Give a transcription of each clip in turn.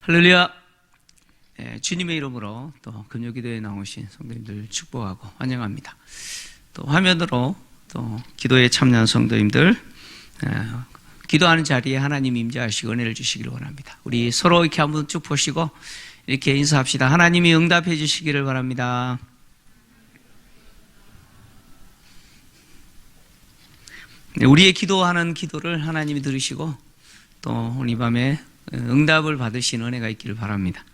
할렐루야. 주님의 이름으로 또 금요기도에 나오신 성도님들 축복하고 환영합니다. 또 화면으로 또 기도에 참여한 성도님들 기도하는 자리에 하나님 임재하시고 은혜를 주시기를 원합니다. 우리 서로 이렇게 한번 쭉 보시고 이렇게 인사합시다. 하나님이 응답해 주시기를 바랍니다. 우리의 기도하는 기도를 하나님이 들으시고 또 오늘 이 밤에 응답을 받으신 은혜가 있기를 바랍니다.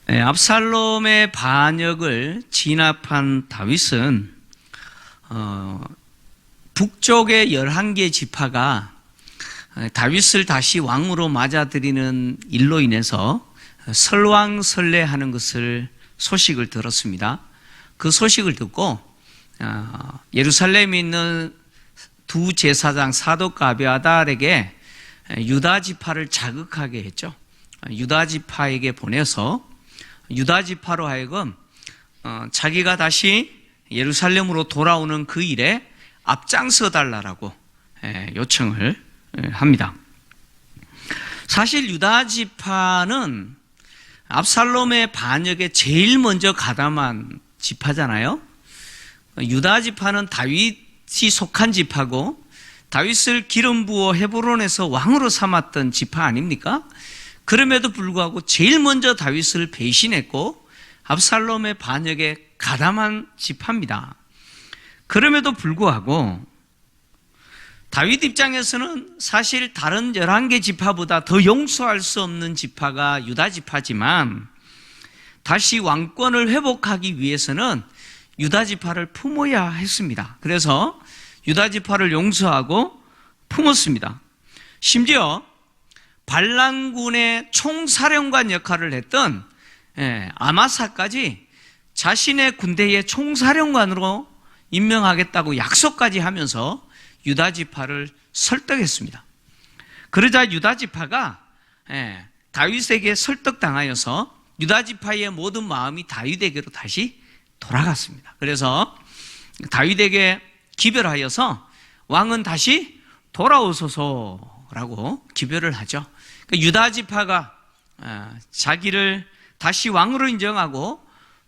압살롬의 반역을 진압한 다윗은 북쪽의 11개 지파가 다윗을 다시 왕으로 맞아들이는 일로 인해서 설왕설래하는 것을 소식을 들었습니다. 그 소식을 듣고 예루살렘에 있는 두 제사장 사독과 아비아달에게 유다 지파를 자극하게 했죠. 유다 지파에게 보내서 유다 지파로 하여금 자기가 다시 예루살렘으로 돌아오는 그 일에 앞장서 달라고 요청을 합니다. 사실 유다 지파는 압살롬의 반역에 제일 먼저 가담한 지파잖아요. 유다 지파는 다윗이 속한 지파고 다윗을 기름 부어 헤브론에서 왕으로 삼았던 지파 아닙니까? 그럼에도 불구하고 제일 먼저 다윗을 배신했고 압살롬의 반역에 가담한 지파입니다. 그럼에도 불구하고 다윗 입장에서는 사실 다른 11개 지파보다 더 용서할 수 없는 지파가 유다 지파지만 다시 왕권을 회복하기 위해서는 유다 지파를 품어야 했습니다. 그래서 유다 지파를 용서하고 품었습니다. 심지어 반란군의 총사령관 역할을 했던 아마사까지 자신의 군대의 총사령관으로 임명하겠다고 약속까지 하면서 유다 지파를 설득했습니다. 그러자 유다 지파가 다윗에게 설득당하여서 유다 지파의 모든 마음이 다윗에게로 다시 돌아갔습니다. 그래서 다윗에게 기별하여서 왕은 다시 돌아오소서라고 기별을 하죠. 유다 지파가 자기를 다시 왕으로 인정하고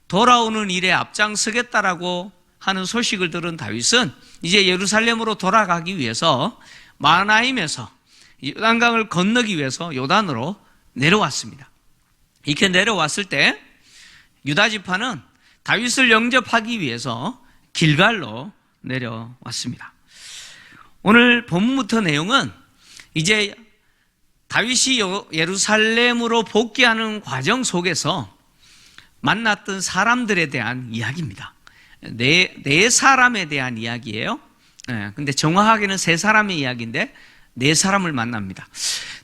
돌아오는 일에 앞장서겠다라고 하는 소식을 들은 다윗은 이제 예루살렘으로 돌아가기 위해서 마하나임에서 요단강을 건너기 위해서 요단으로 내려왔습니다. 이렇게 내려왔을 때 유다 지파는 다윗을 영접하기 위해서 길갈로 내려왔습니다. 오늘 본문부터 내용은 이제 다윗이 예루살렘으로 복귀하는 과정 속에서 만났던 사람들에 대한 이야기입니다. 네 사람에 대한 이야기예요. 근데 정확하게는 세 사람의 이야기인데 네 사람을 만납니다.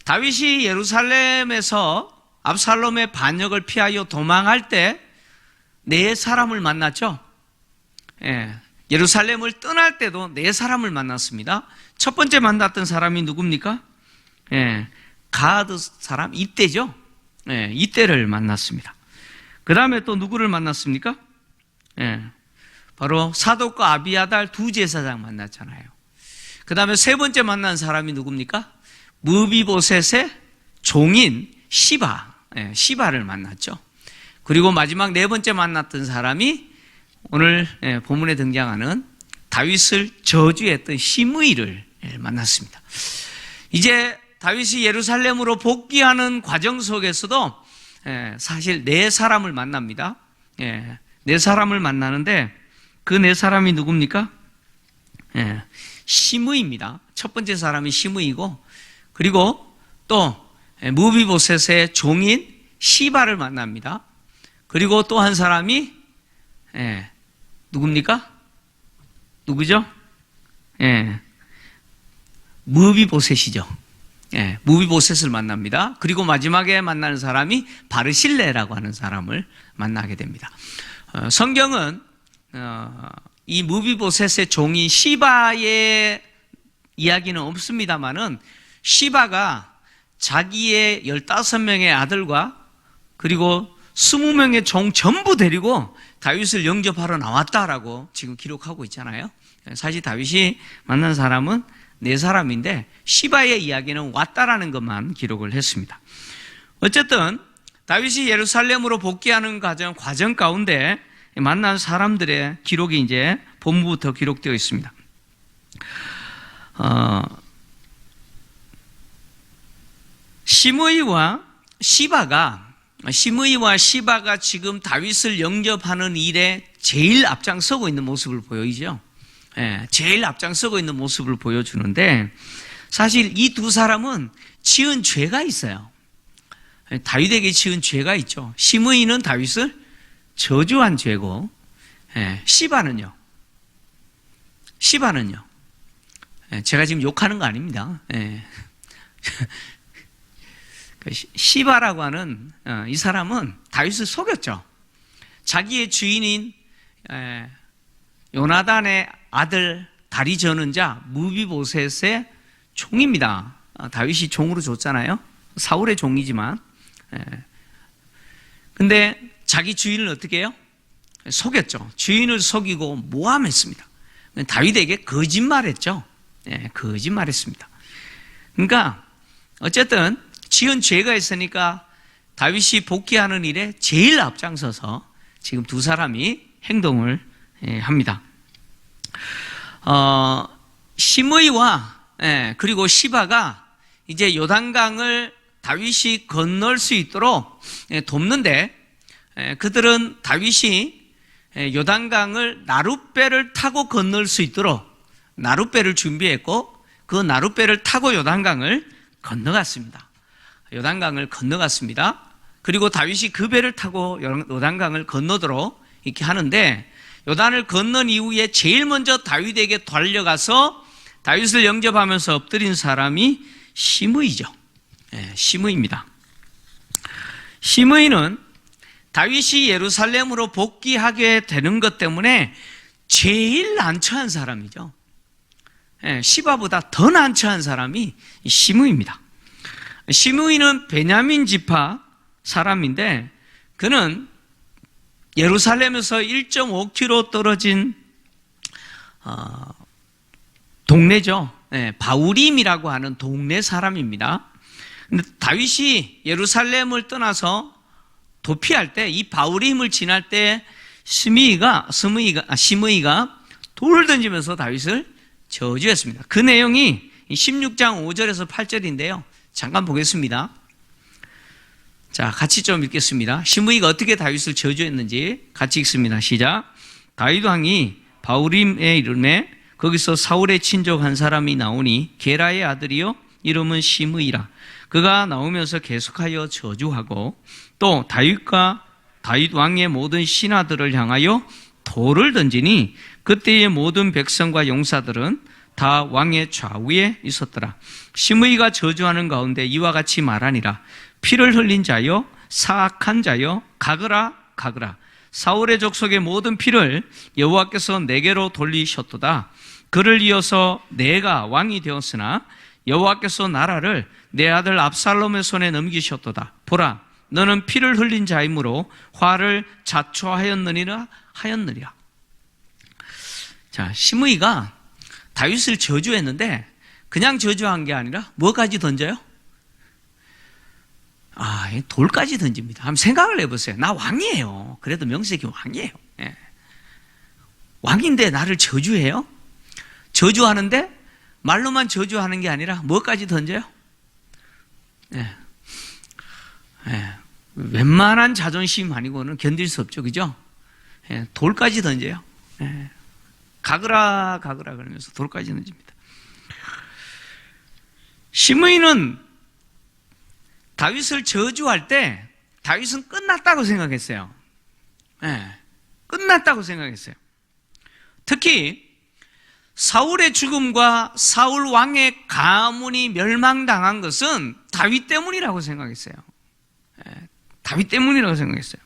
다윗이 예루살렘에서 압살롬의 반역을 피하여 도망할 때 네 사람을 만났죠. 예루살렘을 떠날 때도 네 사람을 만났습니다. 첫 번째 만났던 사람이 누굽니까? 가드 사람 이때죠. 이때를 만났습니다. 그 다음에 또 누구를 만났습니까? 바로 사독과 아비아달 두 제사장 만났잖아요. 그 다음에 세 번째 만난 사람이 누굽니까? 무비보셋의 종인 시바를 만났죠. 그리고 마지막 네 번째 만났던 사람이 오늘 본문에 등장하는 다윗을 저주했던 시므이를 만났습니다. 이제 다윗이 예루살렘으로 복귀하는 과정 속에서도 사실 네 사람을 만납니다. 네 사람을 만나는데 그 네 사람이 누굽니까? 시므이입니다. 첫 번째 사람이 시므이고 그리고 또 무비보셋의 종인 시바를 만납니다. 그리고 또 한 사람이 누굽니까? 누구죠? 무비보셋이죠. 무비보셋을 만납니다. 그리고 마지막에 만나는 사람이 바르실레라고 하는 사람을 만나게 됩니다. 성경은 이 무비보셋의 종인 시바의 이야기는 없습니다만은 시바가 자기의 15명의 아들과 그리고 20명의 종 전부 데리고 다윗을 영접하러 나왔다라고 지금 기록하고 있잖아요. 사실 다윗이 만난 사람은 네 사람인데 시바의 이야기는 왔다라는 것만 기록을 했습니다. 어쨌든 다윗이 예루살렘으로 복귀하는 과정 가운데 만난 사람들의 기록이 이제 본부부터 기록되어 있습니다. 시므이와 시바가 지금 다윗을 영접하는 일에 제일 앞장서고 있는 모습을 보여주죠. 제일 앞장서고 있는 모습을 보여주는데, 사실 이 두 사람은 지은 죄가 있어요. 다윗에게 지은 죄가 있죠. 시므이는 다윗을 저주한 죄고, 시바는요. 제가 지금 욕하는 거 아닙니다. 시바라고 하는 이 사람은 다윗을 속였죠. 자기의 주인인 요나단의 아들 다리 저는 자 무비보셋의 종입니다. 다윗이 종으로 줬잖아요. 사울의 종이지만. 근데 자기 주인을 어떻게 해요? 속였죠. 주인을 속이고 모함했습니다. 다윗에게 거짓말했죠. 거짓말했습니다. 그러니까 어쨌든 지은 죄가 있으니까 다윗이 복귀하는 일에 제일 앞장서서 지금 두 사람이 행동을 합니다. 시므이와 그리고 시바가 이제 요단강을 다윗이 건널 수 있도록 돕는데, 그들은 다윗이 요단강을 나룻배를 타고 건널 수 있도록 나룻배를 준비했고, 그 나룻배를 타고 요단강을 건너갔습니다. 그리고 다윗이 그 배를 타고 요단강을 건너도록 이렇게 하는데, 요단을 건넌 이후에 제일 먼저 다윗에게 달려가서 다윗을 영접하면서 엎드린 사람이 시므이죠. 시므이입니다. 시므이는 다윗이 예루살렘으로 복귀하게 되는 것 때문에 제일 난처한 사람이죠. 시바보다 더 난처한 사람이 시므이입니다. 시므이는 베냐민 지파 사람인데, 그는 예루살렘에서 1.5km 떨어진 동네죠. 바우림이라고 하는 동네 사람입니다. 근데 다윗이 예루살렘을 떠나서 도피할 때, 이 바우림을 지날 때 시므이가 돌을 던지면서 다윗을 저주했습니다. 그 내용이 16장 5절에서 8절인데요. 잠깐 보겠습니다. 자, 같이 좀 읽겠습니다. 시므이가 어떻게 다윗을 저주했는지 같이 읽습니다. 시작. 다윗 왕이 바우림에 이르매 거기서 사울의 친족 한 사람이 나오니 게라의 아들이요 이름은 시므이라. 그가 나오면서 계속하여 저주하고 또 다윗과 다윗 왕의 모든 신하들을 향하여 돌을 던지니 그때의 모든 백성과 용사들은 다 왕의 좌우에 있었더라. 시므이가 저주하는 가운데 이와 같이 말하니라. 피를 흘린 자여 사악한 자여 가거라. 사울의 족속의 모든 피를 여호와께서 내게로 돌리셨도다. 그를 이어서 내가 왕이 되었으나 여호와께서 나라를 내 아들 압살롬의 손에 넘기셨도다. 보라, 너는 피를 흘린 자이므로 화를 자초하였느니라. 자, 시므이가 다윗을 저주했는데 그냥 저주한 게 아니라 뭐까지 던져요? 돌까지 던집니다. 한번 생각을 해보세요. 나 왕이에요. 그래도 명색이 왕이에요. 왕인데 나를 저주해요? 저주하는데 말로만 저주하는 게 아니라 뭐까지 던져요? 웬만한 자존심 아니고는 견딜 수 없죠. 그죠? 돌까지 던져요. 가거라 그러면서 돌까지 던집니다. 시므이는 다윗을 저주할 때 다윗은 끝났다고 생각했어요. 끝났다고 생각했어요. 특히 사울의 죽음과 사울 왕의 가문이 멸망당한 것은 다윗 때문이라고 생각했어요. 다윗 때문이라고 생각했어요.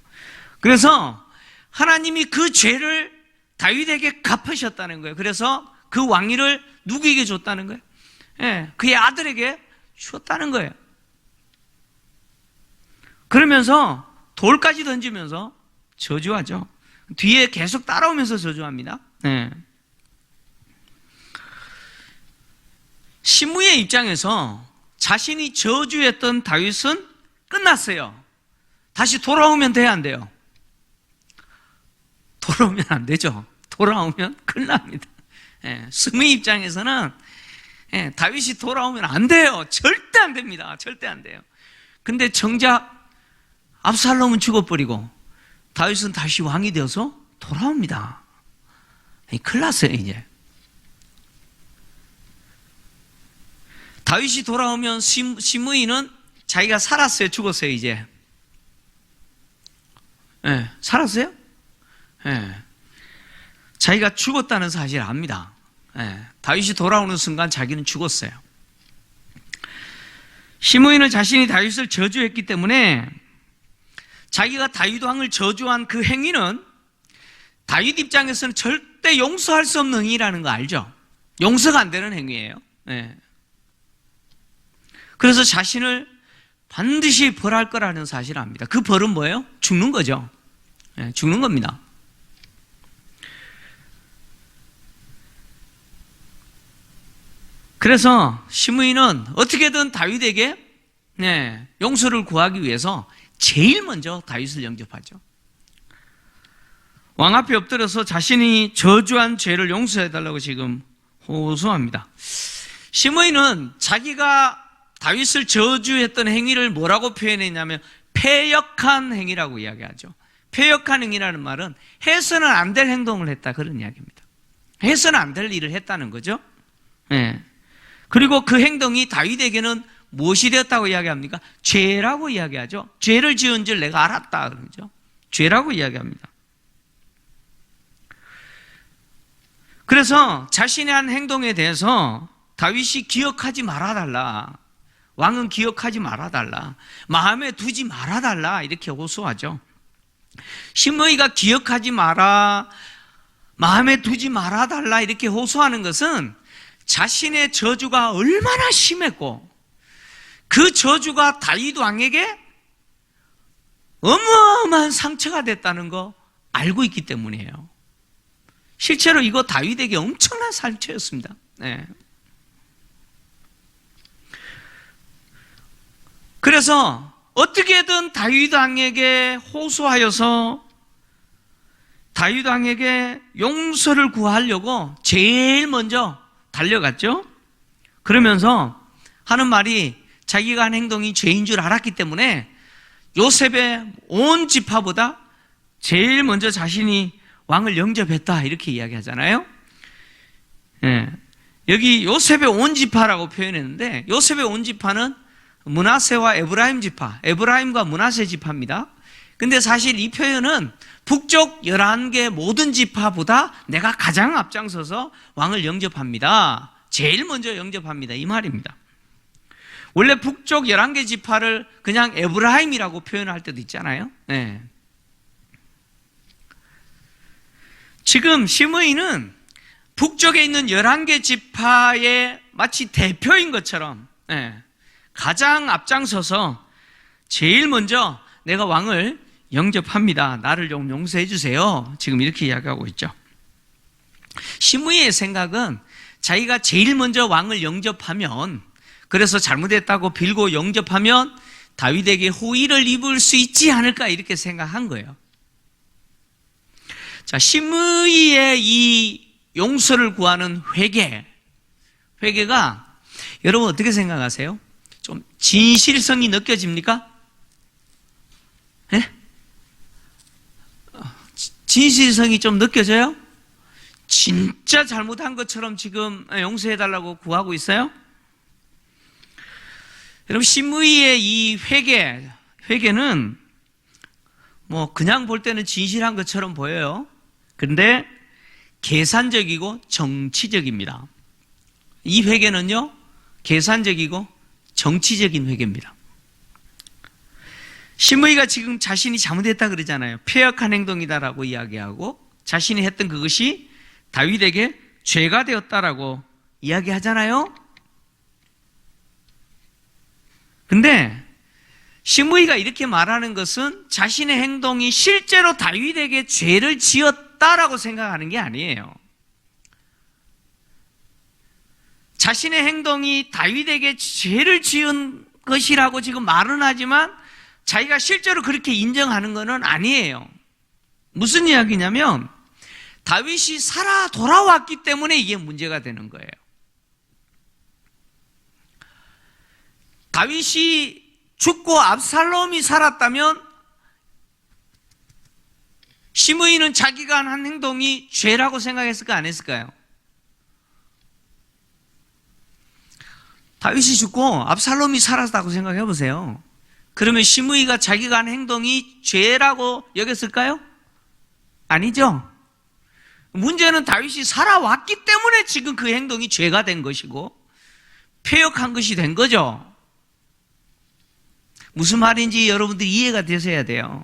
그래서 하나님이 그 죄를 다윗에게 갚으셨다는 거예요. 그래서 그 왕위를 누구에게 줬다는 거예요? 그의 아들에게 주었다는 거예요. 그러면서 돌까지 던지면서 저주하죠. 뒤에 계속 따라오면서 저주합니다. 시므이의 입장에서 자신이 저주했던 다윗은 끝났어요. 다시 돌아오면 돼야 안 돼요? 돌아오면 안 되죠. 돌아오면 큰일 납니다. 스므이 입장에서는 다윗이 돌아오면 안 돼요. 절대 안 됩니다. 절대 안 돼요. 근데 정작 압살롬은 죽어버리고 다윗은 다시 왕이 되어서 돌아옵니다. 큰일 났어요, 이제. 다윗이 돌아오면 시므이는 자기가 살았어요, 죽었어요, 이제? 살았어요? 자기가 죽었다는 사실을 압니다. 다윗이 돌아오는 순간 자기는 죽었어요. 시므이는 자신이 다윗을 저주했기 때문에 자기가 다윗 왕을 저주한 그 행위는 다윗 입장에서는 절대 용서할 수 없는 행위라는 거 알죠? 용서가 안 되는 행위예요. 그래서 자신을 반드시 벌할 거라는 사실을 압니다. 그 벌은 뭐예요? 죽는 거죠. 죽는 겁니다. 그래서 시므이는 어떻게든 다윗에게 용서를 구하기 위해서 제일 먼저 다윗을 영접하죠. 왕 앞에 엎드려서 자신이 저주한 죄를 용서해달라고 지금 호소합니다. 시므이는 자기가 다윗을 저주했던 행위를 뭐라고 표현했냐면 패역한 행위라고 이야기하죠. 패역한 행위라는 말은 해서는 안 될 행동을 했다, 그런 이야기입니다. 해서는 안 될 일을 했다는 거죠. 그리고 그 행동이 다윗에게는 무엇이 되었다고 이야기합니까? 죄라고 이야기하죠. 죄를 지은 줄 내가 알았다, 그러죠. 죄라고 이야기합니다. 그래서 자신의 한 행동에 대해서 다윗이 기억하지 말아달라, 왕은 기억하지 말아달라, 마음에 두지 말아달라, 이렇게 호소하죠. 시므이가 기억하지 마라, 마음에 두지 말아달라 이렇게 호소하는 것은 자신의 저주가 얼마나 심했고 그 저주가 다윗 왕에게 어마어마한 상처가 됐다는 거 알고 있기 때문이에요. 실제로 이거 다윗에게 엄청난 상처였습니다. 그래서 어떻게든 다윗 왕에게 호소하여서 다윗 왕에게 용서를 구하려고 제일 먼저 달려갔죠. 그러면서 하는 말이 자기가 한 행동이 죄인 줄 알았기 때문에 요셉의 온 지파보다 제일 먼저 자신이 왕을 영접했다, 이렇게 이야기하잖아요. 여기 요셉의 온 지파라고 표현했는데 요셉의 온 지파는 므낫세와 에브라임 지파, 에브라임과 므낫세 지파입니다. 근데 사실 이 표현은 북쪽 11개 모든 지파보다 내가 가장 앞장서서 왕을 영접합니다, 제일 먼저 영접합니다, 이 말입니다. 원래 북쪽 11개 지파를 그냥 에브라임이라고 표현할 때도 있잖아요. 지금 시므이는 북쪽에 있는 11개 지파의 마치 대표인 것처럼 가장 앞장서서 제일 먼저 내가 왕을 영접합니다, 나를 좀 용서해 주세요, 지금 이렇게 이야기하고 있죠. 시므이의 생각은 자기가 제일 먼저 왕을 영접하면, 그래서 잘못했다고 빌고 영접하면 다윗에게 호의를 입을 수 있지 않을까, 이렇게 생각한 거예요. 자, 시므이의 이 용서를 구하는 회개가 여러분 어떻게 생각하세요? 좀 진실성이 느껴집니까? 진실성이 좀 느껴져요? 진짜 잘못한 것처럼 지금 용서해달라고 구하고 있어요? 여러분, 시므이의 이 회개는 뭐 그냥 볼 때는 진실한 것처럼 보여요. 그런데 계산적이고 정치적입니다. 이 회개는요, 계산적이고 정치적인 회개입니다. 시므이가 지금 자신이 잘못했다 그러잖아요. 패역한 행동이다라고 이야기하고 자신이 했던 그것이 다윗에게 죄가 되었다라고 이야기하잖아요. 근데 시므이가 이렇게 말하는 것은 자신의 행동이 실제로 다윗에게 죄를 지었다라고 생각하는 게 아니에요. 자신의 행동이 다윗에게 죄를 지은 것이라고 지금 말은 하지만 자기가 실제로 그렇게 인정하는 것은 아니에요. 무슨 이야기냐면 다윗이 살아 돌아왔기 때문에 이게 문제가 되는 거예요. 다윗이 죽고 압살롬이 살았다면 시므이는 자기가 한 행동이 죄라고 생각했을까 안 했을까요? 다윗이 죽고 압살롬이 살았다고 생각해 보세요. 그러면 시므이가 자기가 한 행동이 죄라고 여겼을까요? 아니죠. 문제는 다윗이 살아왔기 때문에 지금 그 행동이 죄가 된 것이고 폐역한 것이 된 거죠. 무슨 말인지 여러분들이 이해가 되셔야 돼요.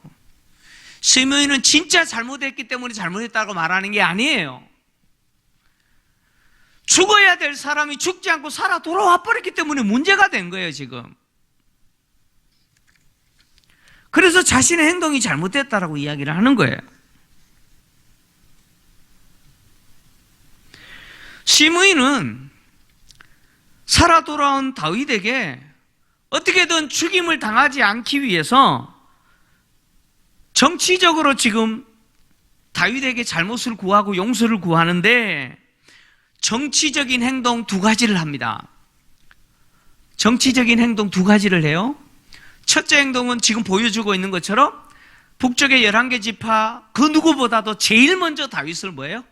시므이는 진짜 잘못했기 때문에 잘못했다고 말하는 게 아니에요. 죽어야 될 사람이 죽지 않고 살아 돌아와 버렸기 때문에 문제가 된 거예요, 지금. 그래서 자신의 행동이 잘못됐다라고 이야기를 하는 거예요. 시므이는 살아 돌아온 다윗에게 어떻게든 죽임을 당하지 않기 위해서 정치적으로 지금 다윗에게 잘못을 구하고 용서를 구하는데 정치적인 행동 두 가지를 합니다. 정치적인 행동 두 가지를 해요. 첫째 행동은 지금 보여주고 있는 것처럼 북쪽의 11개 지파 그 누구보다도 제일 먼저 다윗을 뭐예요?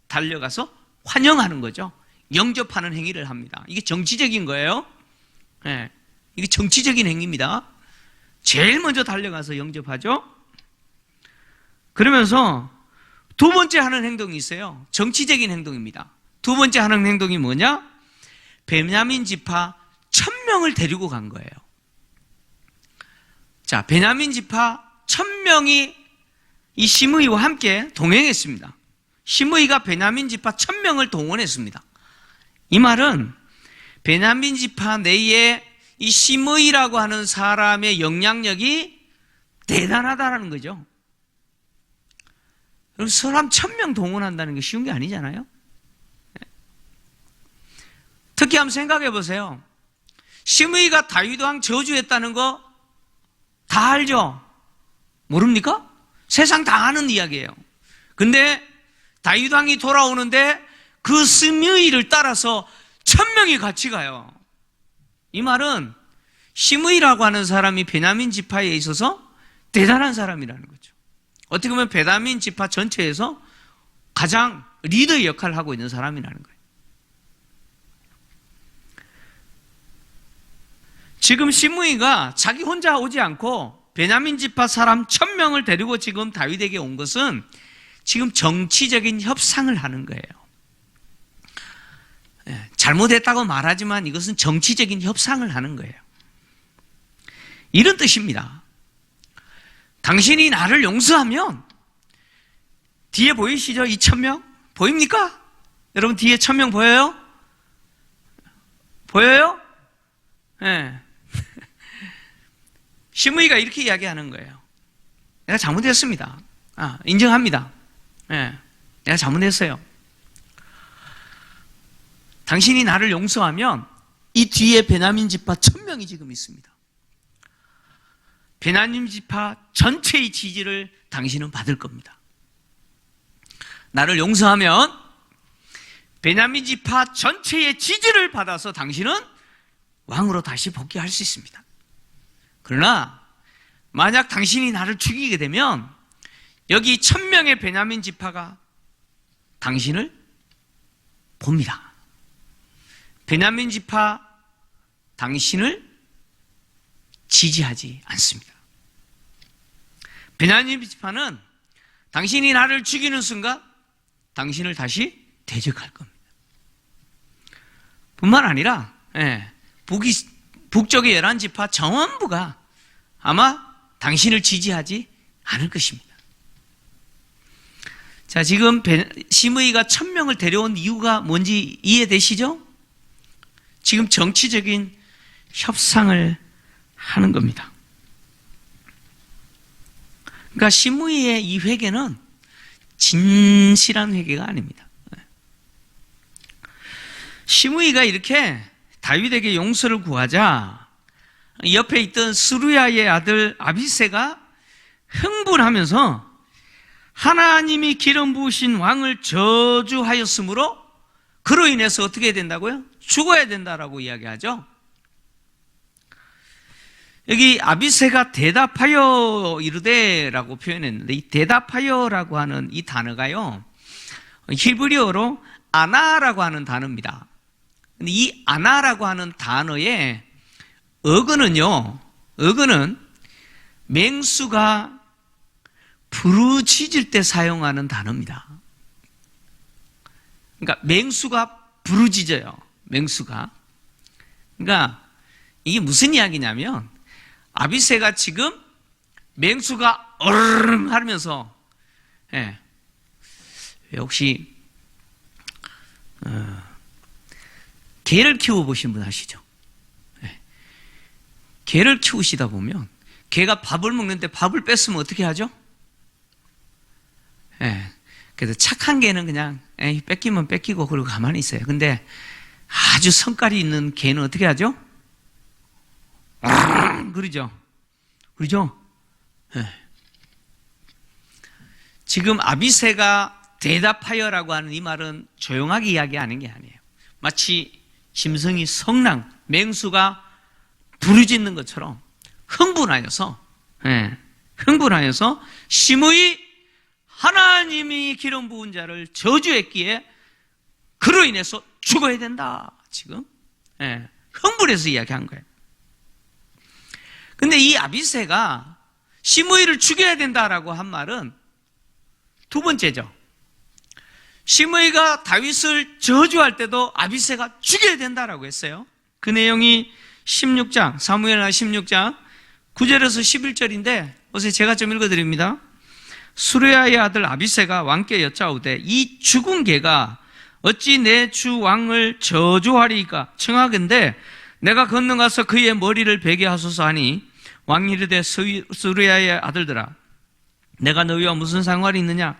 달려가서 환영하는 거죠. 영접하는 행위를 합니다. 이게 정치적인 거예요. 네, 이게 정치적인 행위입니다. 제일 먼저 달려가서 영접하죠. 그러면서 두 번째 하는 행동이 있어요. 정치적인 행동입니다. 두 번째 하는 행동이 뭐냐? 베냐민 지파 1000명을 데리고 간 거예요. 자, 베냐민 지파 1000명이 이 시므이와 함께 동행했습니다. 시므이가 베냐민 지파 1000명을 동원했습니다. 이 말은 베냐민 지파 내에 이 시므이라고 하는 사람의 영향력이 대단하다는 거죠. 사람 1000명 동원한다는 게 쉬운 게 아니잖아요. 특히 한번 생각해 보세요. 시므이가 다윗 왕 저주했다는 거 다 알죠? 모릅니까? 세상 다 아는 이야기예요. 근데 다윗 왕이 돌아오는데 그 시므이를 따라서 1000명이 같이 가요. 이 말은 시므이라고 하는 사람이 베냐민 지파에 있어서 대단한 사람이라는 거죠. 어떻게 보면 베냐민 지파 전체에서 가장 리더의 역할을 하고 있는 사람이라는 거예요. 지금 시므이가 자기 혼자 오지 않고 베냐민 지파 사람 1000명을 데리고 지금 다윗에게 온 것은 지금 정치적인 협상을 하는 거예요. 잘못했다고 말하지만 이것은 정치적인 협상을 하는 거예요. 이런 뜻입니다. 당신이 나를 용서하면 뒤에 보이시죠? 이 1000명? 보입니까? 여러분 뒤에 1000명 보여요? 보여요? 네. 시므이가 이렇게 이야기하는 거예요. 내가 잘못했습니다. 인정합니다. 네. 내가 잘못했어요. 당신이 나를 용서하면 이 뒤에 베냐민 지파 1000명이 지금 있습니다. 베냐민 지파 전체의 지지를 당신은 받을 겁니다. 나를 용서하면 베냐민 지파 전체의 지지를 받아서 당신은 왕으로 다시 복귀할 수 있습니다. 그러나 만약 당신이 나를 죽이게 되면 여기 1000명의 베냐민 지파가 당신을 봅니다. 베냐민 지파 당신을 지지하지 않습니다. 베냐민 지파는 당신이 나를 죽이는 순간 당신을 다시 대적할 겁니다. 뿐만 아니라 북쪽의 11지파 전부가 아마 당신을 지지하지 않을 것입니다. 자, 지금 시므이가 1000명을 데려온 이유가 뭔지 이해되시죠? 지금 정치적인 협상을 하는 겁니다. 그러니까 시므이의 이 회개는 진실한 회개가 아닙니다. 시므이가 이렇게 다윗에게 용서를 구하자 옆에 있던 스루야의 아들 아비새가 흥분하면서 하나님이 기름 부으신 왕을 저주하였으므로 그로 인해서 어떻게 해야 된다고요? 죽어야 된다라고 이야기하죠. 여기 아비새가 대답하여 이르되라고 표현했는데, 이 대답하여라고 하는 이 단어가요, 히브리어로 아나라고 하는 단어입니다. 근데 이 아나라고 하는 단어의 어근은 맹수가 부르짖을 때 사용하는 단어입니다. 그러니까 맹수가 부르짖어요. 맹수가. 그러니까 이게 무슨 이야기냐면, 아비새가 지금 맹수가 어르릉 하면서, 혹시 개를 키워보신 분 아시죠? 개를 키우시다 보면 개가 밥을 먹는데 밥을 뺐으면 어떻게 하죠? 그래서 착한 개는 그냥 뺏기면 뺏기고 그러고 가만히 있어요. 근데 아주 성깔이 있는 개는 어떻게 하죠? 그러죠? 지금 아비새가 대답하여라고 하는 이 말은 조용하게 이야기하는 게 아니에요. 마치 짐승이 성랑, 맹수가 부르짖는 것처럼 흥분하여서 시므이 하나님이 기름 부은 자를 저주했기에 그로 인해서 죽어야 된다. 지금 흥분해서 이야기한 거예요. 근데 이 아비새가 시므이를 죽여야 된다라고 한 말은 두 번째죠. 시므이가 다윗을 저주할 때도 아비새가 죽여야 된다라고 했어요. 그 내용이 16장, 사무엘하 16장 9절에서 11절인데 어서 제가 좀 읽어드립니다. 수르야의 아들 아비새가 왕께 여짜오되 이 죽은 개가 어찌 내 주 왕을 저주하리이까 청하건대 내가 건너가서 그의 머리를 베게 하소서 하니 왕이 이르되 수르야의 아들들아 내가 너희와 무슨 상관이 있느냐?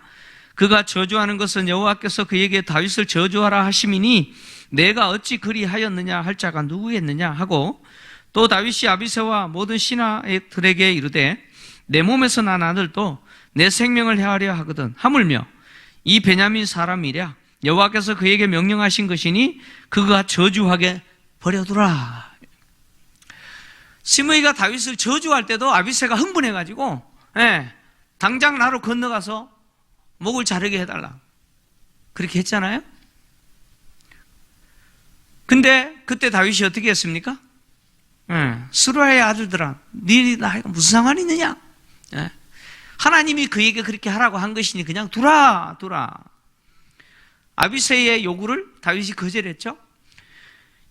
그가 저주하는 것은 여호와께서 그에게 다윗을 저주하라 하심이니 내가 어찌 그리하였느냐 할 자가 누구겠느냐 하고 또 다윗이 아비새와 모든 신하들에게 이르되 내 몸에서 난 아들도 내 생명을 해하려 하거든 하물며 이 베냐민 사람이랴 여호와께서 그에게 명령하신 것이니 그가 저주하게 버려두라. 시므이가 다윗을 저주할 때도 아비새가 흥분해가지고 당장 나로 건너가서 목을 자르게 해달라 그렇게 했잖아요. 근데 그때 다윗이 어떻게 했습니까? 스루야의 아들들아 네 나이가 무슨 상관이 있느냐? 하나님이 그에게 그렇게 하라고 한 것이니 그냥 두라. 아비새의 요구를 다윗이 거절했죠.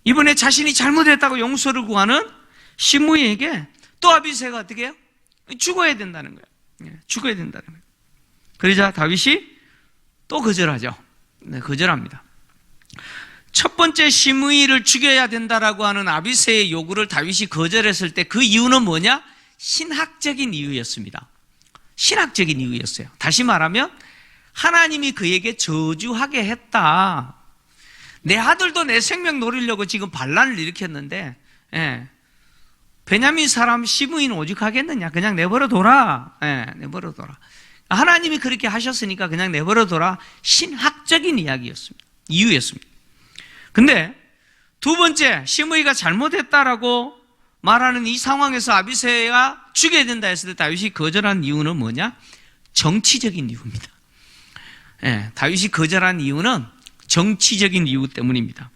이번에 자신이 잘못했다고 용서를 구하는 시므이에게 또 아비새가 어떻게 해요? 죽어야 된다는 거예요. 죽어야 된다는 거예요. 그러자 다윗이 또 거절하죠. 거절합니다. 첫 번째 시므이를 죽여야 된다라고 하는 아비새의 요구를 다윗이 거절했을 때 그 이유는 뭐냐? 신학적인 이유였습니다. 신학적인 이유였어요. 다시 말하면 하나님이 그에게 저주하게 했다. 내 아들도 내 생명 노리려고 지금 반란을 일으켰는데 베냐민 사람 시므이는 오직 하겠느냐? 그냥 내버려둬라. 내버려둬라. 하나님이 그렇게 하셨으니까 그냥 내버려둬라. 신학적인 이유였습니다. 근데 두 번째 시므이가 잘못했다라고 말하는 이 상황에서 아비새가 죽여야 된다 했을 때 다윗이 거절한 이유는 뭐냐? 정치적인 이유입니다. 다윗이 거절한 이유는 정치적인 이유 때문입니다.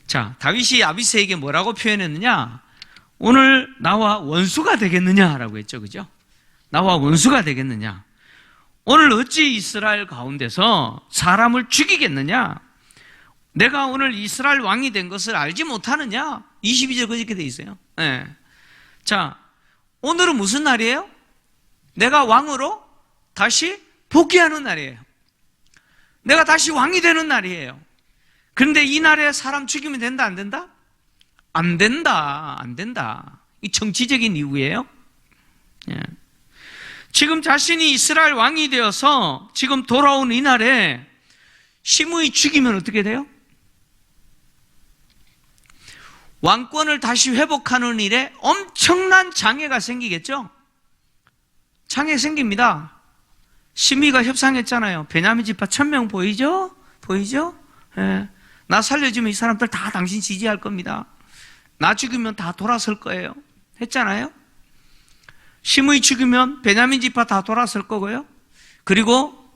자, 다윗이 아비새에게 뭐라고 표현했느냐? 오늘 나와 원수가 되겠느냐라고 했죠. 그죠? 나와 원수가 되겠느냐? 오늘 어찌 이스라엘 가운데서 사람을 죽이겠느냐? 내가 오늘 이스라엘 왕이 된 것을 알지 못하느냐? 22절 그렇게 돼 있어요. 자, 오늘은 무슨 날이에요? 내가 왕으로 다시 복귀하는 날이에요. 내가 다시 왕이 되는 날이에요. 그런데 이 날에 사람 죽이면 된다, 안 된다? 안 된다. 이 정치적인 이유예요. 지금 자신이 이스라엘 왕이 되어서 지금 돌아온 이 날에 시므이 죽이면 어떻게 돼요? 왕권을 다시 회복하는 일에 엄청난 장애가 생기겠죠? 장애 생깁니다. 시므이가 협상했잖아요. 베냐민 지파 1000명 보이죠? 보이죠? 예. 나 살려주면 이 사람들 다 당신 지지할 겁니다. 나 죽이면 다 돌아설 거예요. 했잖아요. 시므이 죽이면 베냐민 지파 다 돌아설 거고요. 그리고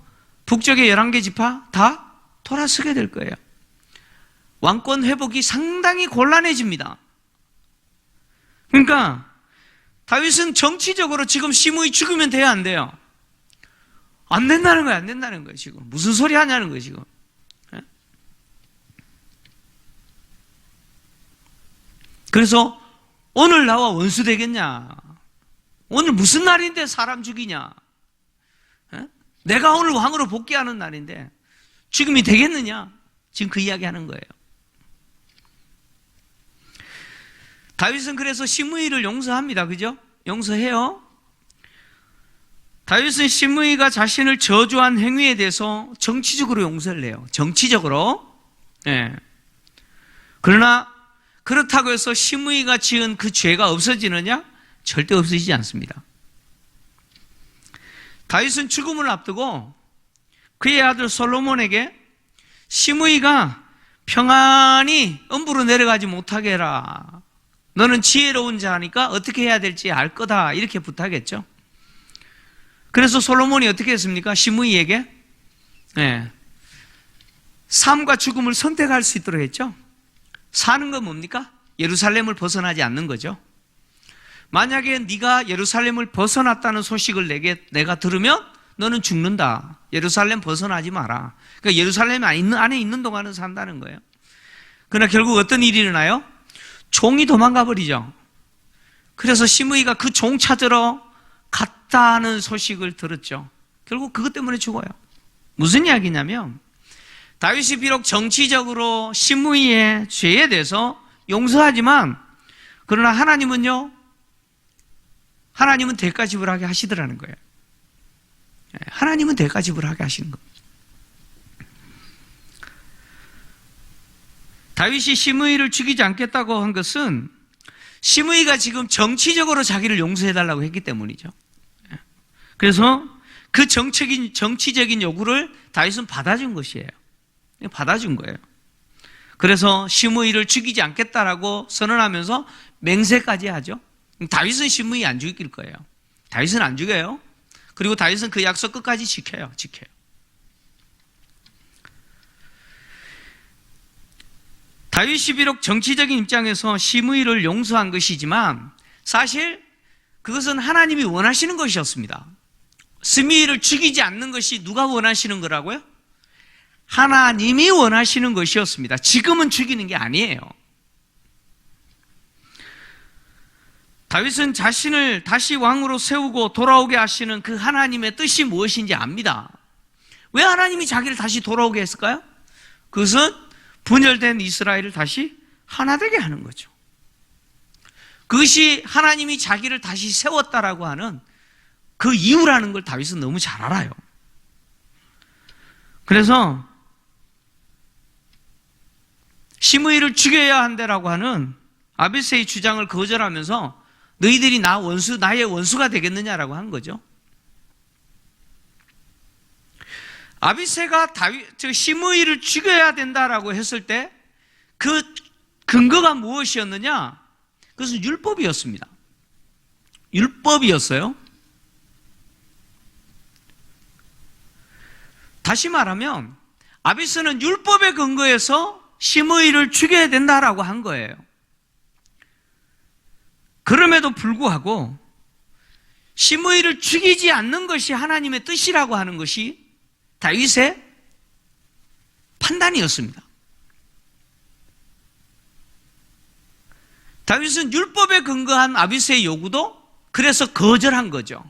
북쪽의 11개 지파 다 돌아서게 될 거예요. 왕권 회복이 상당히 곤란해집니다. 그러니까 다윗은 정치적으로 지금 시므이 죽으면 돼요, 안 돼요? 안 된다는 거예요, 안 된다는 거예요, 지금. 무슨 소리 하냐는 거예요, 지금. 그래서 오늘 나와 원수 되겠냐? 오늘 무슨 날인데 사람 죽이냐? 내가 오늘 왕으로 복귀하는 날인데 죽음이 되겠느냐? 지금 그 이야기 하는 거예요. 다윗은 그래서 시므이를 용서합니다. 그죠? 용서해요. 다윗은 시므이가 자신을 저주한 행위에 대해서 정치적으로 용서를 해요. 정치적으로. 예. 그러나 그렇다고 해서 시므이가 지은 그 죄가 없어지느냐? 절대 없어지지 않습니다. 다윗은 죽음을 앞두고 그의 아들 솔로몬에게 시므이가 평안히 음부로 내려가지 못하게 해라. 너는 지혜로운 자니까 어떻게 해야 될지 알 거다. 이렇게 부탁했죠. 그래서 솔로몬이 어떻게 했습니까? 시므이에게 삶과 죽음을 선택할 수 있도록 했죠. 사는 건 뭡니까? 예루살렘을 벗어나지 않는 거죠. 만약에 네가 예루살렘을 벗어났다는 소식을 내가 들으면 너는 죽는다. 예루살렘 벗어나지 마라. 그러니까 예루살렘 안에 있는 동안은 산다는 거예요. 그러나 결국 어떤 일이 일어나요? 종이 도망가 버리죠. 그래서 시므이가 그 종 찾으러 갔다는 소식을 들었죠. 결국 그것 때문에 죽어요. 무슨 이야기냐면 다윗이 비록 정치적으로 시므이의 죄에 대해서 용서하지만 그러나 하나님은 대가 지불하게 하시더라는 거예요. 하나님은 대가 지불하게 하시는 겁니다. 다윗이 시므이를 죽이지 않겠다고 한 것은 시므이가 지금 정치적으로 자기를 용서해달라고 했기 때문이죠. 그래서 그 정치적인 요구를 다윗은 받아준 것이에요. 받아준 거예요. 그래서 시므이를 죽이지 않겠다라고 선언하면서 맹세까지 하죠. 다윗은 시므이 안 죽일 거예요. 다윗은 안 죽여요. 그리고 다윗은 그 약속 끝까지 지켜요. 다윗이 비록 정치적인 입장에서 시므이를 용서한 것이지만 사실 그것은 하나님이 원하시는 것이었습니다. 시므이를 죽이지 않는 것이 누가 원하시는 거라고요? 하나님이 원하시는 것이었습니다. 지금은 죽이는 게 아니에요. 다윗은 자신을 다시 왕으로 세우고 돌아오게 하시는 그 하나님의 뜻이 무엇인지 압니다. 왜 하나님이 자기를 다시 돌아오게 했을까요? 그것은 분열된 이스라엘을 다시 하나 되게 하는 거죠. 그것이 하나님이 자기를 다시 세웠다라고 하는 그 이유라는 걸 다윗은 너무 잘 알아요. 그래서 시므이를 죽여야 한다라고 하는 아비새의 주장을 거절하면서 너희들이 나의 원수가 되겠느냐라고 한 거죠. 아비새가 시므이를 죽여야 된다라고 했을 때 그 근거가 무엇이었느냐? 그것은 율법이었습니다. 율법이었어요. 다시 말하면 아비새는 율법에 근거해서 시므이를 죽여야 된다라고 한 거예요. 그럼에도 불구하고 시므이를 죽이지 않는 것이 하나님의 뜻이라고 하는 것이 다윗의 판단이었습니다. 다윗은 율법에 근거한 아비새의 요구도 그래서 거절한 거죠.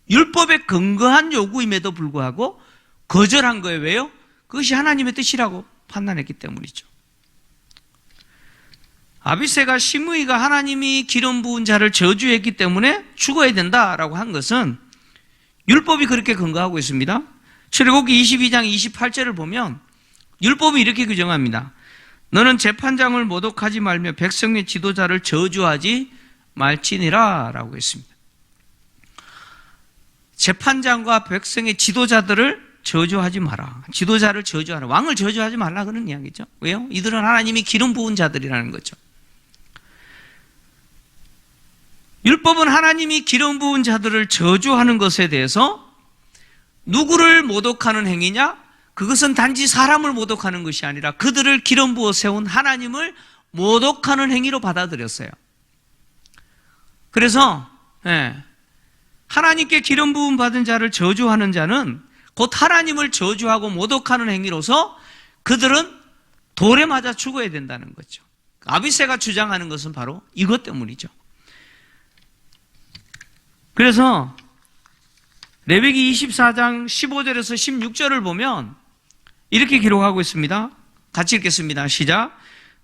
율법에 근거한 요구임에도 불구하고 거절한 거예요. 왜요? 그것이 하나님의 뜻이라고 판단했기 때문이죠. 아비새가 시므이가 하나님이 기름 부은 자를 저주했기 때문에 죽어야 된다라고 한 것은 율법이 그렇게 근거하고 있습니다. 출애굽기 22장 28절을 보면 율법이 이렇게 규정합니다. 너는 재판장을 모독하지 말며 백성의 지도자를 저주하지 말지니라 라고 했습니다. 재판장과 백성의 지도자들을 저주하지 마라. 지도자를 저주하라. 왕을 저주하지 말라 그런 이야기죠. 왜요? 이들은 하나님이 기름 부은 자들이라는 거죠. 율법은 하나님이 기름 부은 자들을 저주하는 것에 대해서 누구를 모독하는 행위냐? 그것은 단지 사람을 모독하는 것이 아니라 그들을 기름 부어 세운 하나님을 모독하는 행위로 받아들였어요. 그래서 하나님께 기름 부음 받은 자를 저주하는 자는 곧 하나님을 저주하고 모독하는 행위로서 그들은 돌에 맞아 죽어야 된다는 거죠. 아비새가 주장하는 것은 바로 이것 때문이죠. 그래서 레위기 24장 15절에서 16절을 보면 이렇게 기록하고 있습니다. 같이 읽겠습니다. 시작.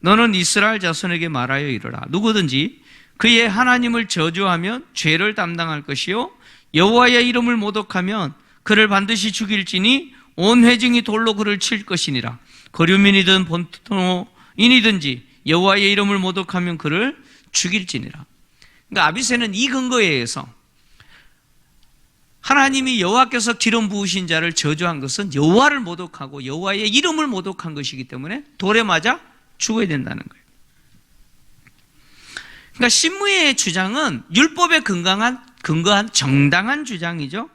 너는 이스라엘 자손에게 말하여 이르라. 누구든지 그의 하나님을 저주하면 죄를 담당할 것이요 여호와의 이름을 모독하면 그를 반드시 죽일지니 온 회중이 돌로 그를 칠 것이니라. 거류민이든 본토인이든지 여호와의 이름을 모독하면 그를 죽일지니라. 그러니까 아비새는 이 근거에 의해서 하나님이 여호와께서 기름 부으신 자를 저주한 것은 여호와를 모독하고 여호와의 이름을 모독한 것이기 때문에 돌에 맞아 죽어야 된다는 거예요. 그러니까 신무의 주장은 율법에 근거한 정당한 주장이죠.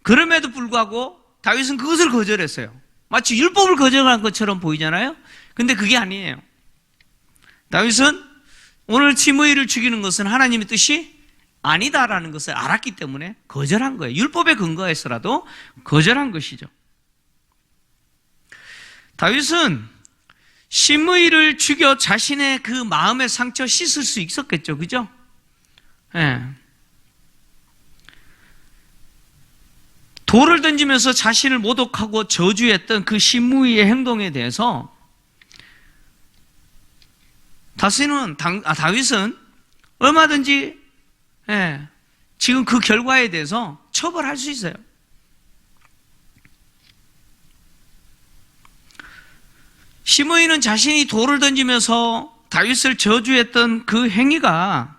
그럼에도 불구하고 다윗은 그것을 거절했어요. 마치 율법을 거절한 것처럼 보이잖아요. 근데 그게 아니에요. 다윗은 오늘 시므이를 죽이는 것은 하나님의 뜻이 아니다라는 것을 알았기 때문에 거절한 거예요. 율법에 근거해서라도 거절한 것이죠. 다윗은 시므이를 죽여 자신의 그 마음의 상처 씻을 수 있었겠죠. 그죠? 돌을 던지면서 자신을 모독하고 저주했던 그 시므이의 행동에 대해서 다윗은 얼마든지 지금 그 결과에 대해서 처벌할 수 있어요. 시므이는 자신이 돌을 던지면서 다윗을 저주했던 그 행위가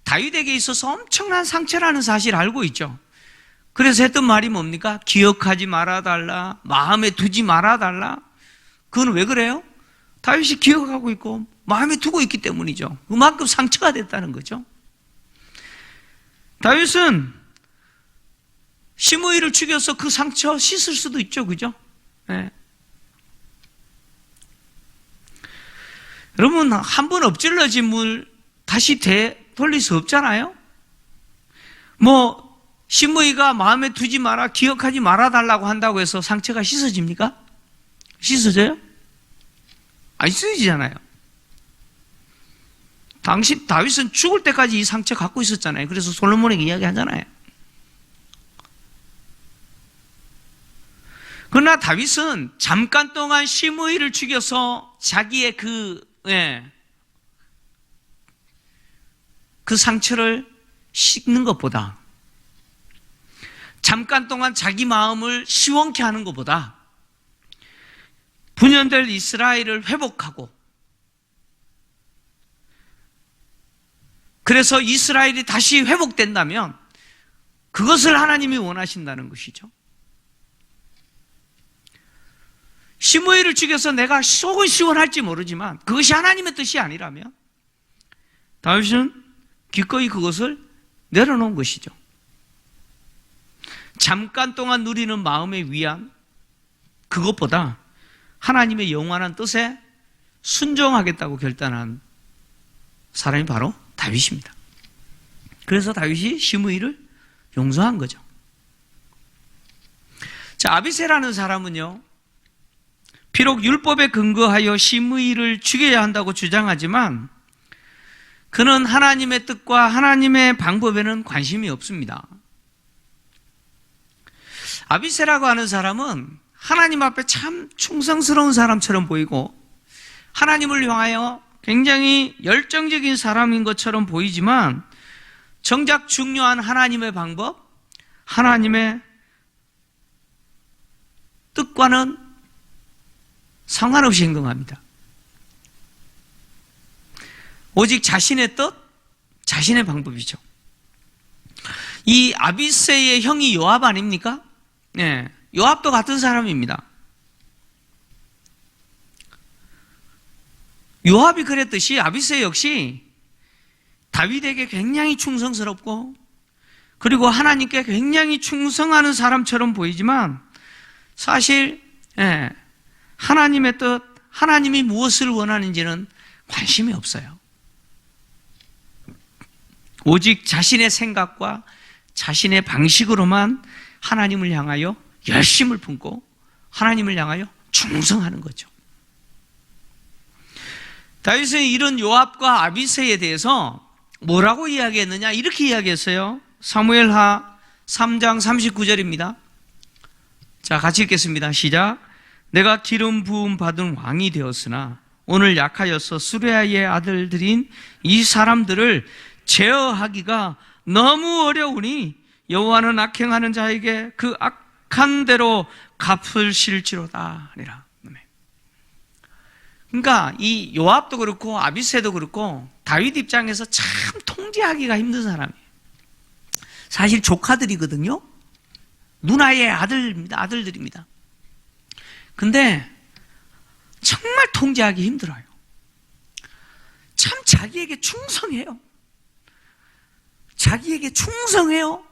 다윗에게 있어서 엄청난 상처라는 사실을 알고 있죠. 그래서 했던 말이 뭡니까? 기억하지 말아달라, 마음에 두지 말아달라. 그건 왜 그래요? 다윗이 기억하고 있고 마음에 두고 있기 때문이죠. 그만큼 상처가 됐다는 거죠. 다윗은 시므이를 죽여서 그 상처 씻을 수도 있죠. 그죠? 여러분, 한 번 엎질러진 물 다시 되돌릴 수 없잖아요? 시므이가 마음에 두지 마라, 기억하지 말아달라고 한다고 해서 상처가 씻어집니까? 씻어져요? 안 씻어지잖아요. 다윗은 죽을 때까지 이 상처 갖고 있었잖아요. 그래서 솔로몬에게 이야기하잖아요. 그러나 다윗은 잠깐 동안 시므이를 죽여서 자기의 그 상처를 씻는 것보다, 잠깐 동안 자기 마음을 시원케 하는 것보다 분연될 이스라엘을 회복하고, 그래서 이스라엘이 다시 회복된다면 그것을 하나님이 원하신다는 것이죠. 시므이를 죽여서 내가 속은 시원할지 모르지만 그것이 하나님의 뜻이 아니라면 다윗은 기꺼이 그것을 내려놓은 것이죠. 잠깐 동안 누리는 마음의 위안, 그것보다 하나님의 영원한 뜻에 순종하겠다고 결단한 사람이 바로 다윗입니다. 그래서 다윗이 시므이를 용서한 거죠. 자, 아비새라는 사람은요, 비록 율법에 근거하여 시므이를 죽여야 한다고 주장하지만 그는 하나님의 뜻과 하나님의 방법에는 관심이 없습니다. 아비새라고 하는 사람은 하나님 앞에 참 충성스러운 사람처럼 보이고 하나님을 향하여 굉장히 열정적인 사람인 것처럼 보이지만 정작 중요한 하나님의 방법, 하나님의 뜻과는 상관없이 행동합니다. 오직 자신의 뜻, 자신의 방법이죠. 이 아비새의 형이 요압 아닙니까? 네, 요압도 같은 사람입니다. 요압이 그랬듯이 아비새 역시 다윗에게 굉장히 충성스럽고 그리고 하나님께 굉장히 충성하는 사람처럼 보이지만 사실 하나님의 뜻, 하나님이 무엇을 원하는지는 관심이 없어요. 오직 자신의 생각과 자신의 방식으로만 하나님을 향하여 열심을 품고 하나님을 향하여 충성하는 거죠. 다윗은 이런 요압과 아비새에 대해서 뭐라고 이야기했느냐? 이렇게 이야기했어요. 사무엘하 3장 39절입니다. 자, 같이 읽겠습니다. 시작. 내가 기름 부음 받은 왕이 되었으나 오늘 약하여서 수레아의 아들들인 이 사람들을 제어하기가 너무 어려우니 여호와는 악행하는 자에게 그 악한 대로 갚으실지로다 하니라. 그러니까 이 요압도 그렇고 아비새도 그렇고 다윗 입장에서 참 통제하기가 힘든 사람이에요. 사실 조카들이거든요. 누나의 아들들입니다. 근데 정말 통제하기 힘들어요. 참 자기에게 충성해요. 자기에게 충성해요.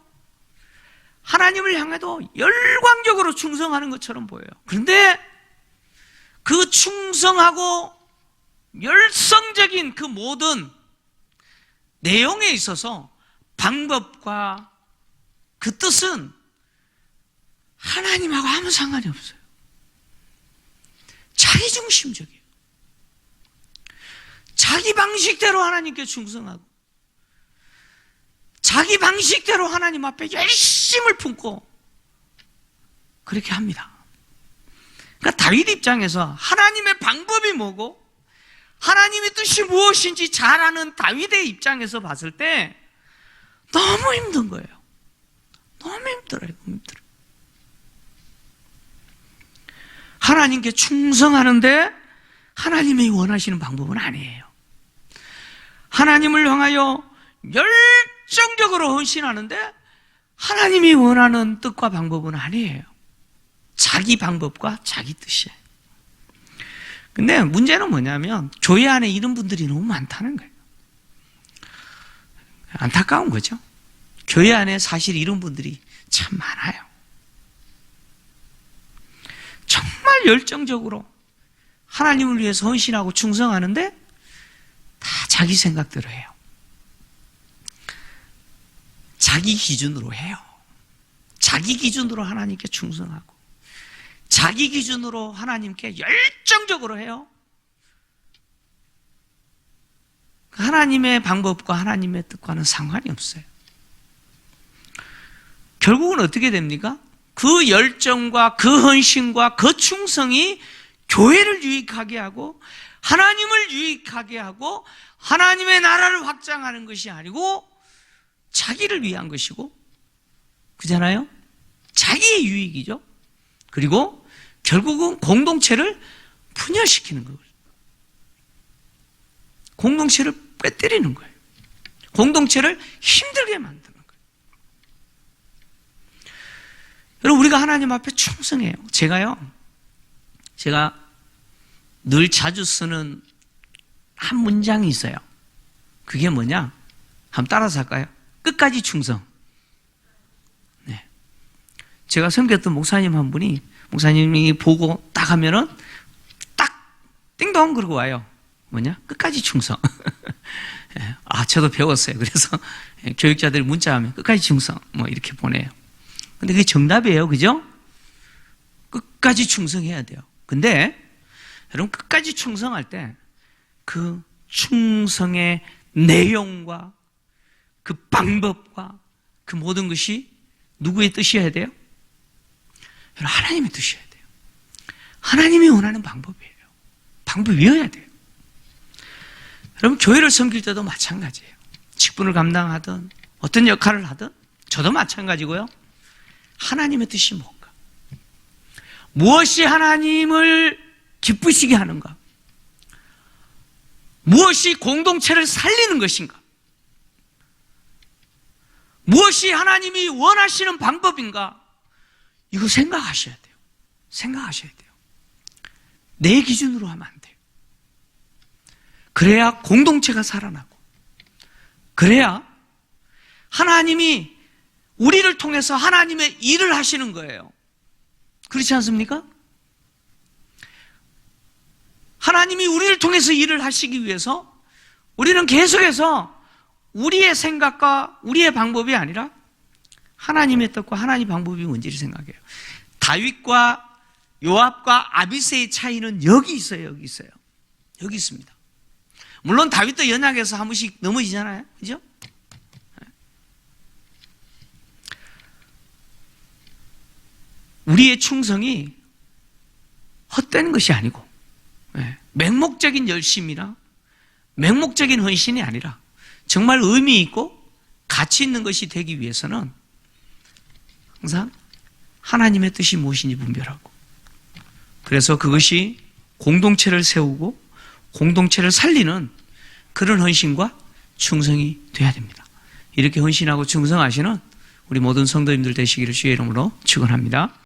하나님을 향해도 열광적으로 충성하는 것처럼 보여요. 그런데 그 충성하고 열성적인 그 모든 내용에 있어서 방법과 그 뜻은 하나님하고 아무 상관이 없어요. 자기중심적이에요. 자기 방식대로 하나님께 충성하고 자기 방식대로 하나님 앞에 열심을 품고 그렇게 합니다. 그러니까 다윗 입장에서 하나님의 방법이 뭐고 하나님의 뜻이 무엇인지 잘 아는 다윗의 입장에서 봤을 때 너무 힘든 거예요. 너무 힘들어요. 너무 힘들어요. 하나님께 충성하는데 하나님이 원하시는 방법은 아니에요. 하나님을 향하여 열정적으로 헌신하는데 하나님이 원하는 뜻과 방법은 아니에요. 자기 방법과 자기 뜻이에요. 근데 문제는 뭐냐면 교회 안에 이런 분들이 너무 많다는 거예요. 안타까운 거죠. 교회 안에 사실 이런 분들이 참 많아요. 정말 열정적으로 하나님을 위해서 헌신하고 충성하는데 다 자기 생각대로 해요. 자기 기준으로 해요. 자기 기준으로 하나님께 충성하고 자기 기준으로 하나님께 열정적으로 해요. 하나님의 방법과 하나님의 뜻과는 상관이 없어요. 결국은 어떻게 됩니까? 그 열정과 그 헌신과 그 충성이 교회를 유익하게 하고 하나님을 유익하게 하고 하나님의 나라를 확장하는 것이 아니고 자기를 위한 것이고, 그잖아요? 자기의 유익이죠. 그리고 결국은 공동체를 분열시키는 거예요. 공동체를 빼뜨리는 거예요. 공동체를 힘들게 만드는 거예요. 여러분, 우리가 하나님 앞에 충성해요. 제가 늘 자주 쓰는 한 문장이 있어요. 그게 뭐냐? 한번 따라서 할까요? 끝까지 충성. 네. 제가 섬겼던 목사님 한 분이, 목사님이 보고 딱 하면은 딱 띵동 그러고 와요. 뭐냐? 끝까지 충성. 아, 저도 배웠어요. 그래서 교육자들이 문자하면 끝까지 충성 뭐 이렇게 보내요. 근데 그게 정답이에요. 그죠? 끝까지 충성해야 돼요. 근데 여러분, 끝까지 충성할 때 그 충성의 내용과 그 방법과 그 모든 것이 누구의 뜻이어야 돼요? 여러분, 하나님의 뜻이어야 돼요. 하나님이 원하는 방법이에요. 방법이어야 돼요. 여러분, 교회를 섬길 때도 마찬가지예요. 직분을 감당하든 어떤 역할을 하든 저도 마찬가지고요. 하나님의 뜻이 뭔가, 무엇이 하나님을 기쁘시게 하는가, 무엇이 공동체를 살리는 것인가? 무엇이 하나님이 원하시는 방법인가? 이거 생각하셔야 돼요. 생각하셔야 돼요. 내 기준으로 하면 안 돼요. 그래야 공동체가 살아나고, 그래야 하나님이 우리를 통해서 하나님의 일을 하시는 거예요. 그렇지 않습니까? 하나님이 우리를 통해서 일을 하시기 위해서 우리는 계속해서 우리의 생각과 우리의 방법이 아니라 하나님의 뜻과 하나님의 방법이 뭔지를 생각해요. 다윗과 요압과 아비새의 차이는 여기 있어요. 여기 있어요. 여기 있습니다. 물론 다윗도 연약해서 한 번씩 넘어지잖아요. 그죠? 우리의 충성이 헛된 것이 아니고 맹목적인 열심이나 맹목적인 헌신이 아니라 정말 의미 있고 가치 있는 것이 되기 위해서는 항상 하나님의 뜻이 무엇인지 분별하고, 그래서 그것이 공동체를 세우고 공동체를 살리는 그런 헌신과 충성이 돼야 됩니다. 이렇게 헌신하고 충성하시는 우리 모든 성도님들 되시기를 주의 이름으로 축원합니다.